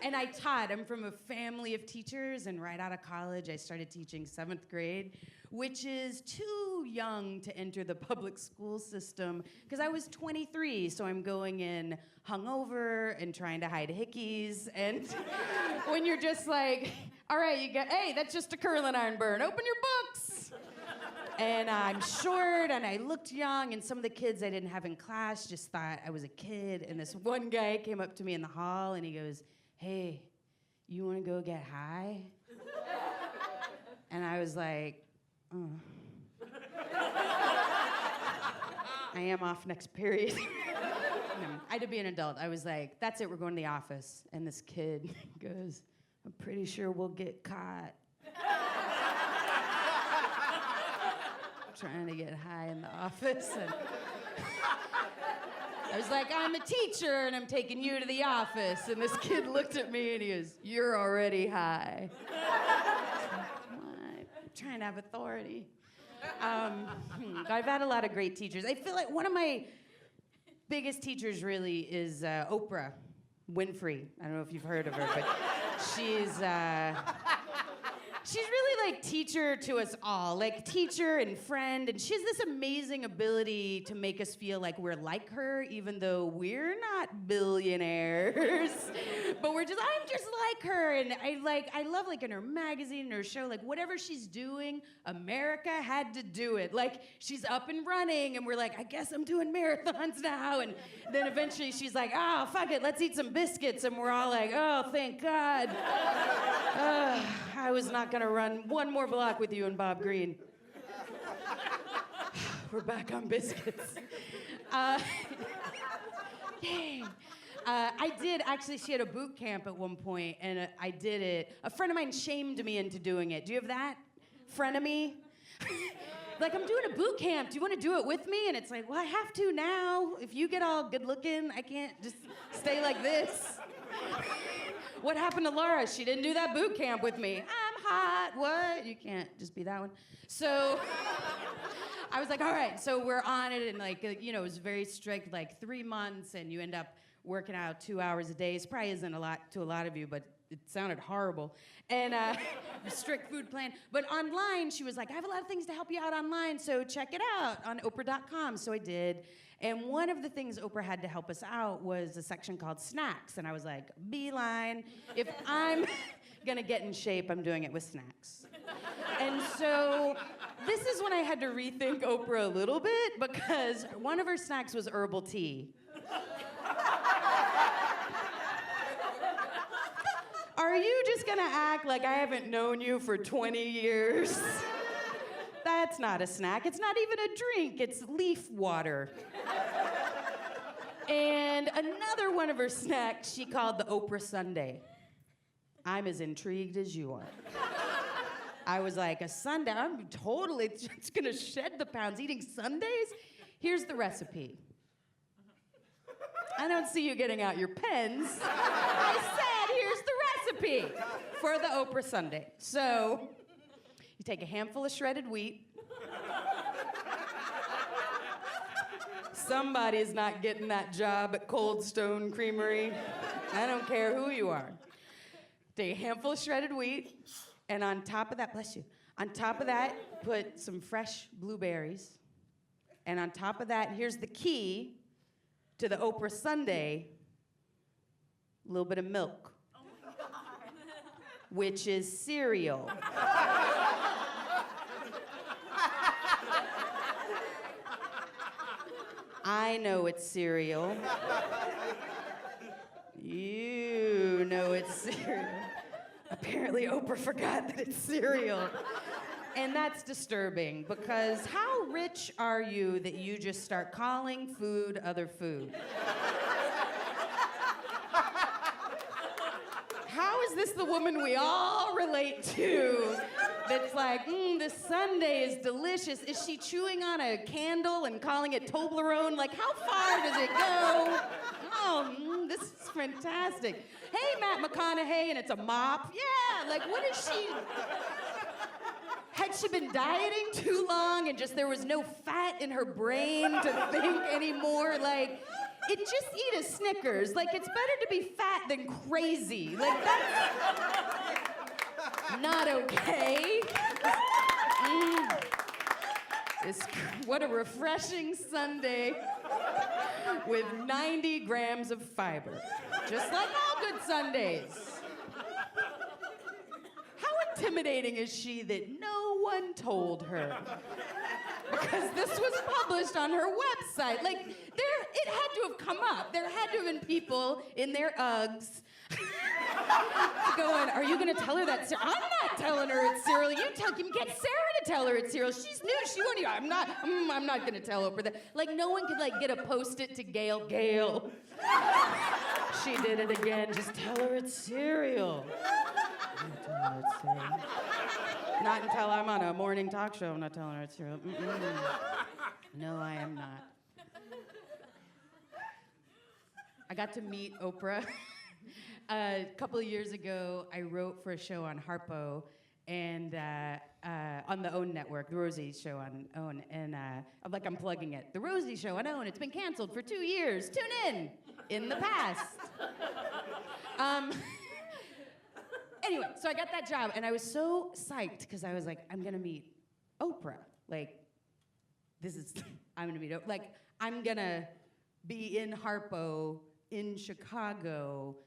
And I taught. I'm from a family of teachers, and right out of college, I started teaching 7th grade, which is too young to enter the public school system, because I was 23, so I'm going in hungover and trying to hide hickeys, and when you're just like, all right, hey, that's just a curling iron burn, open your books. And I'm short, and I looked young, and some of the kids I didn't have in class just thought I was a kid, and this one guy came up to me in the hall, and he goes, hey, you want to go get high? And I was like, oh. I am off next period. I had to be an adult. I was like, that's it, we're going to the office. And this kid goes, I'm pretty sure we'll get caught. Trying to get high in the office. And I was like, I'm a teacher and I'm taking you to the office. And this kid looked at me and he goes, you're already high. What? I'm trying to have authority. I've had a lot of great teachers. I feel like one of my biggest teachers really is Oprah Winfrey. I don't know if you've heard of her, but she's really like teacher to us all, like teacher and friend, and she has this amazing ability to make us feel like we're like her, even though we're not billionaires. But I'm just like her, and I love like in her magazine, in her show, like whatever she's doing, America had to do it. Like she's up and running, and we're like, I guess I'm doing marathons now, and then eventually she's like, oh, fuck it, let's eat some biscuits, and we're all like, oh, thank God. I was not gonna run one more block with you and Bob Green. We're back on biscuits. Yay. I did, actually, she had a boot camp at one point, and I did it. A friend of mine shamed me into doing it. Do you have that? Frenemy? Like, I'm doing a boot camp. Do you want to do it with me? And it's like, well, I have to now. If you get all good looking, I can't just stay like this. What happened to Laura? She didn't do that boot camp with me. I'm hot. What? You can't just be that one. So I was like, all right. So we're on it, and like, it was very strict, like 3 months, and you end up working out 2 hours a day. It probably isn't a lot to a lot of you, but it sounded horrible. And strict food plan. But online, she was like, I have a lot of things to help you out online, so check it out on Oprah.com. So I did. And one of the things Oprah had to help us out was a section called snacks. And I was like, beeline. If I'm gonna get in shape, I'm doing it with snacks. And so this is when I had to rethink Oprah a little bit, because one of her snacks was herbal tea. Are you just gonna act like I haven't known you for 20 years? That's not a snack. It's not even a drink. It's leaf water. And another one of her snacks she called the Oprah Sundae. I'm as intrigued as you are. I was like, a sundae? I'm totally just gonna shed the pounds eating sundaes? Here's the recipe. I don't see you getting out your pens. I said, here's the recipe for the Oprah Sundae. So, you take a handful of shredded wheat. Somebody's not getting that job at Cold Stone Creamery. I don't care who you are. Take a handful of shredded wheat, and on top of that, bless you, on top of that, put some fresh blueberries. And on top of that, here's the key to the Oprah Sundae, a little bit of milk, which is cereal. I know it's cereal. You know it's cereal. Apparently Oprah forgot that it's cereal. And that's disturbing, because how rich are you that you just start calling food other food? How is this the woman we all relate to that's like, this sundae is delicious? Is she chewing on a candle and calling it Toblerone? Like, how far does it go? Oh, this is fantastic. Hey, Matt McConaughey, and it's a mop. Yeah, like, what is she? Had she been dieting too long and just there was no fat in her brain to think anymore? Like, just eat a Snickers. Like, it's better to be fat than crazy. Like, that's not okay. What a refreshing Sunday with 90 grams of fiber. Just like all good Sundays. How intimidating is she that no one told her? Because this was published on her website. Like, it had to have come up. There had to have been people in their Uggs going, are you gonna tell her that cereal? I'm not telling her it's cereal. You get Sarah to tell her it's cereal. She's new, she won't even, I'm not gonna tell Oprah that. Like, no one could like get a Post-it to Gail. Gail, she did it again. Just tell her it's cereal. Tell her it's cereal. Not until I'm on a morning talk show, I'm not telling her it's cereal. No, I am not. I got to meet Oprah. A couple of years ago, I wrote for a show on Harpo, and on the OWN network, the Rosie Show on OWN, and I'm plugging it. The Rosie Show on OWN, it's been canceled for 2 years. Tune in the past. Anyway, so I got that job, and I was so psyched, because I was like, I'm gonna meet Oprah. Like, I'm gonna meet Oprah. Like, I'm gonna be in Harpo, in Chicago.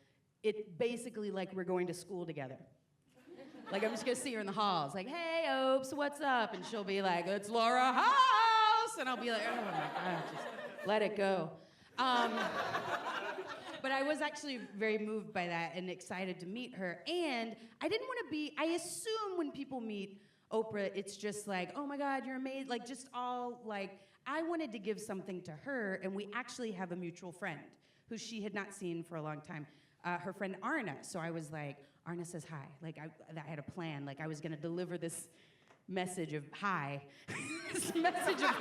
It basically like we're going to school together. Like, I'm just gonna see her in the halls, like, hey, Opes, what's up? And she'll be like, it's Laura House! And I'll be like, oh my God, just let it go. But I was actually very moved by that and excited to meet her. And I didn't want to I assume when people meet Oprah, it's just like, oh my God, you're amazing. Like, just all like, I wanted to give something to her, and we actually have a mutual friend who she had not seen for a long time. Her friend Arna. So I was like, Arna says hi. Like, I had a plan. Like, I was gonna deliver this message of hi, this message of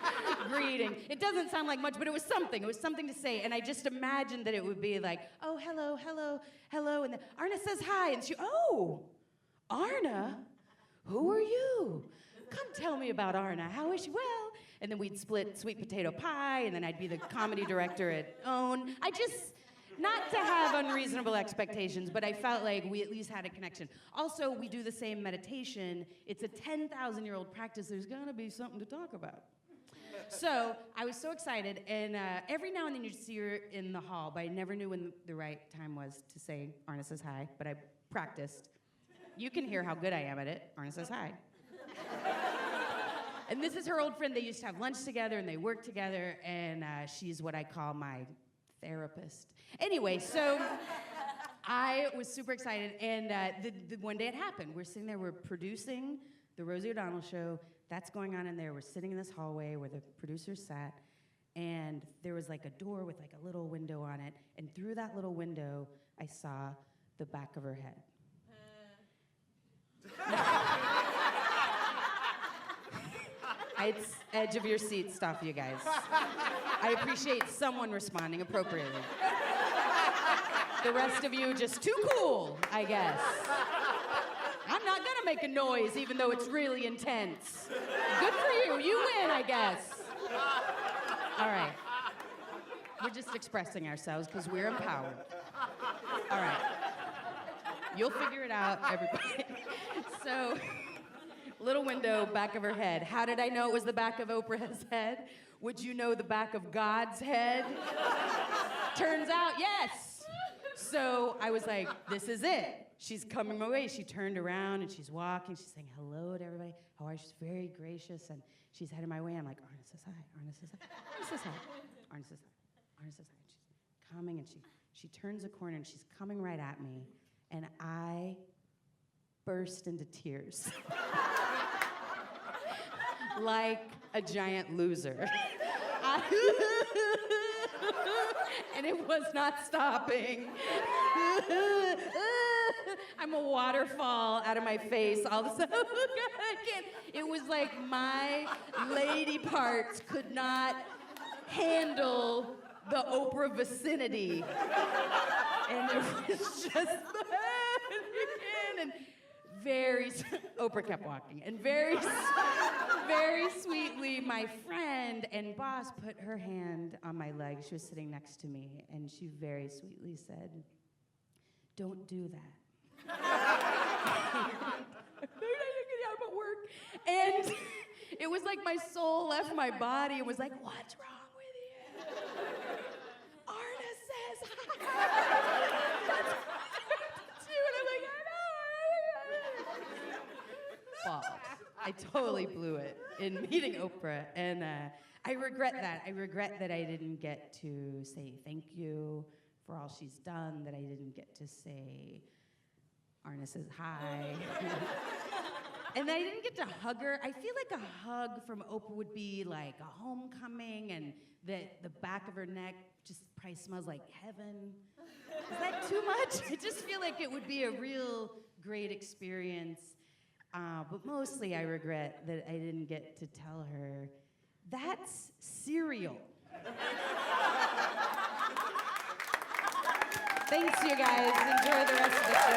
greeting. It doesn't sound like much, but it was something. It was something to say, and I just imagined that it would be like, oh, hello, hello, hello, and then Arna says hi, and she, oh, Arna, who are you? Come tell me about Arna. How is she? Well, and then we'd split sweet potato pie, and then I'd be the comedy director at OWN. Not to have unreasonable expectations, but I felt like we at least had a connection. Also, we do the same meditation. It's a 10,000-year-old practice. There's gonna be something to talk about. So I was so excited, and every now and then you'd see her in the hall, but I never knew when the right time was to say, Arna says hi, but I practiced. You can hear how good I am at it. Arna says hi. And this is her old friend. They used to have lunch together, and they worked together, and she's what I call my therapist. Anyway, so I was super excited, and the one day it happened. We're sitting there, we're producing the Rosie O'Donnell show. That's going on in there. We're sitting in this hallway where the producers sat, and there was like a door with like a little window on it, and through that little window, I saw the back of her head. It's edge of your seat stuff, you guys. I appreciate someone responding appropriately. The rest of you just too cool, I guess. I'm not gonna make a noise even though it's really intense. Good for you, you win, I guess. All right. We're just expressing ourselves because we're empowered. All right. You'll figure it out, everybody. So, little window, back of her head. How did I know it was the back of Oprah's head? Would you know the back of God's head? Turns out, yes. So I was like, this is it. She's coming my way. She turned around and she's walking. She's saying hello to everybody. How are you? She's very gracious, and she's heading my way. I'm like, Arna says hi. Arna says hi. Arna says hi. Arna says hi. Arna says hi. And she's coming, and she turns a corner, and she's coming right at me, and I burst into tears. Like a giant loser. And it was not stopping. I'm a waterfall out of my face all of a sudden. I can't. It was like my lady parts could not handle the Oprah vicinity. And it was just, and Oprah kept walking, and very sweetly, my friend and boss put her hand on my leg. She was sitting next to me, and she very sweetly said, "Don't do that." I'm at work, and it was like my soul left my body and was like, "What's wrong with you?" Arna says hi. That's you, and I'm like, I know. Balls. I totally blew it in meeting Oprah, and I regret that. I regret that I didn't get to say thank you for all she's done, that I didn't get to say, Arna says hi. And then I didn't get to hug her. I feel like a hug from Oprah would be like a homecoming, and that the back of her neck just probably smells like heaven. Is that too much? I just feel like it would be a real great experience. But mostly I regret that I didn't get to tell her, that's cereal. Thanks, you guys. Enjoy the rest of the show.